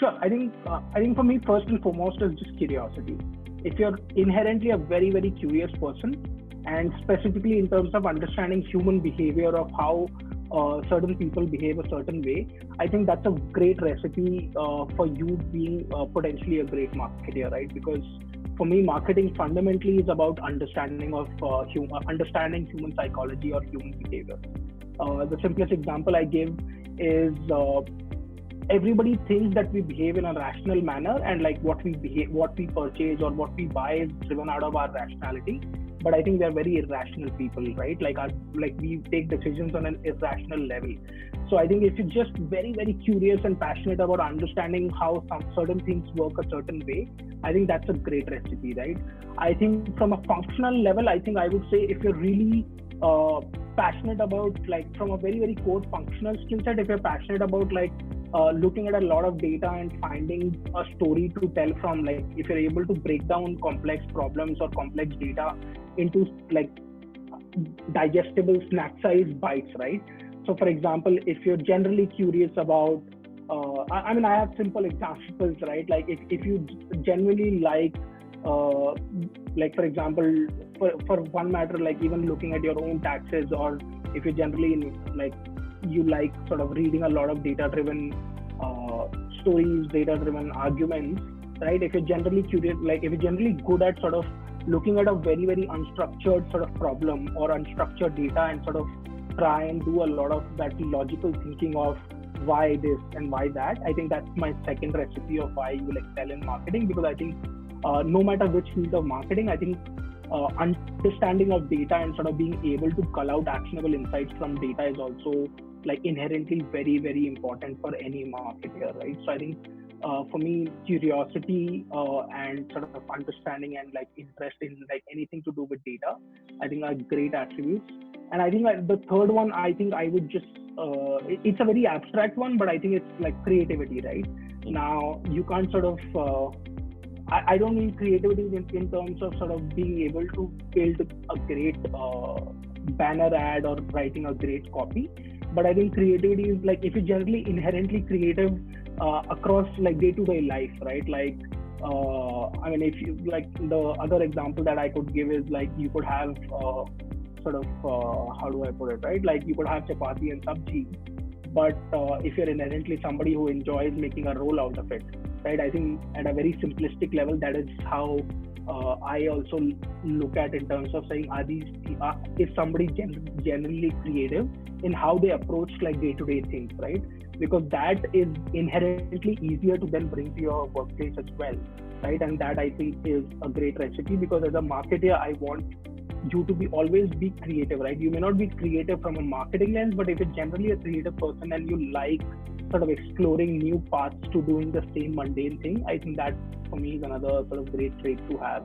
Sure. I think for me, first and foremost is just curiosity. If you're inherently a very very curious person, and specifically in terms of understanding human behavior of how certain people behave a certain way, I think that's a great recipe for you being potentially a great marketer, right? Because for me, marketing fundamentally is about understanding human psychology or human behavior. The simplest example I give is everybody thinks that we behave in a rational manner, and like what we purchase or what we buy is driven out of our rationality. But I think they're very irrational people, right? Like we take decisions on an irrational level. So I think if you're just very very curious and passionate about understanding how some certain things work a certain way, I think that's a great recipe, right? I think from a functional level, I think I would say if you're really passionate about, like, from a very very core functional skill set, if you're passionate about like looking at a lot of data and finding a story to tell from, like, if you're able to break down complex problems or complex data into like digestible snack size bites, right? So for example, if you're generally curious about I have simple examples, right? Like if you genuinely like for example, for one matter, like even looking at your own taxes, or if you generally like you like sort of reading a lot of data driven stories, data driven arguments, right? If you're generally curious, like if you're generally good at sort of looking at a very very unstructured sort of problem or unstructured data and sort of try and do a lot of that logical thinking of why this and why that, I think that's my second recipe of why you will excel in marketing. Because I think no matter which field of marketing, I think understanding of data and sort of being able to cull out actionable insights from data is also like inherently very very important for any marketer, right? So I think for me, curiosity and sort of understanding and like interest in like anything to do with data, I think are great attributes. And I think the third one, I think I would just it's a very abstract one, but I think it's like creativity, right? Now you can't sort of I don't mean creativity in terms of sort of being able to build a great banner ad or writing a great copy, but I think creativity is like if you're generally inherently creative across like day-to-day life, right? Like I mean, if you like, the other example that I could give is like you could have sort of how do I put it, right? Like you could have chapati and sabji, but if you're inherently somebody who enjoys making a roll out of it, right? I think at a very simplistic level, that is how I also look at in terms of saying, is somebody generally creative in how they approach like day-to-day things, right? Because that is inherently easier to then bring to your workplace as well, right? And that I think is a great recipe, because as a marketer, I want you to be always be creative, right? You may not be creative from a marketing lens, but if you're generally a creative person and you like sort of exploring new paths to doing the same mundane thing, I think that for me is another sort of great trait to have.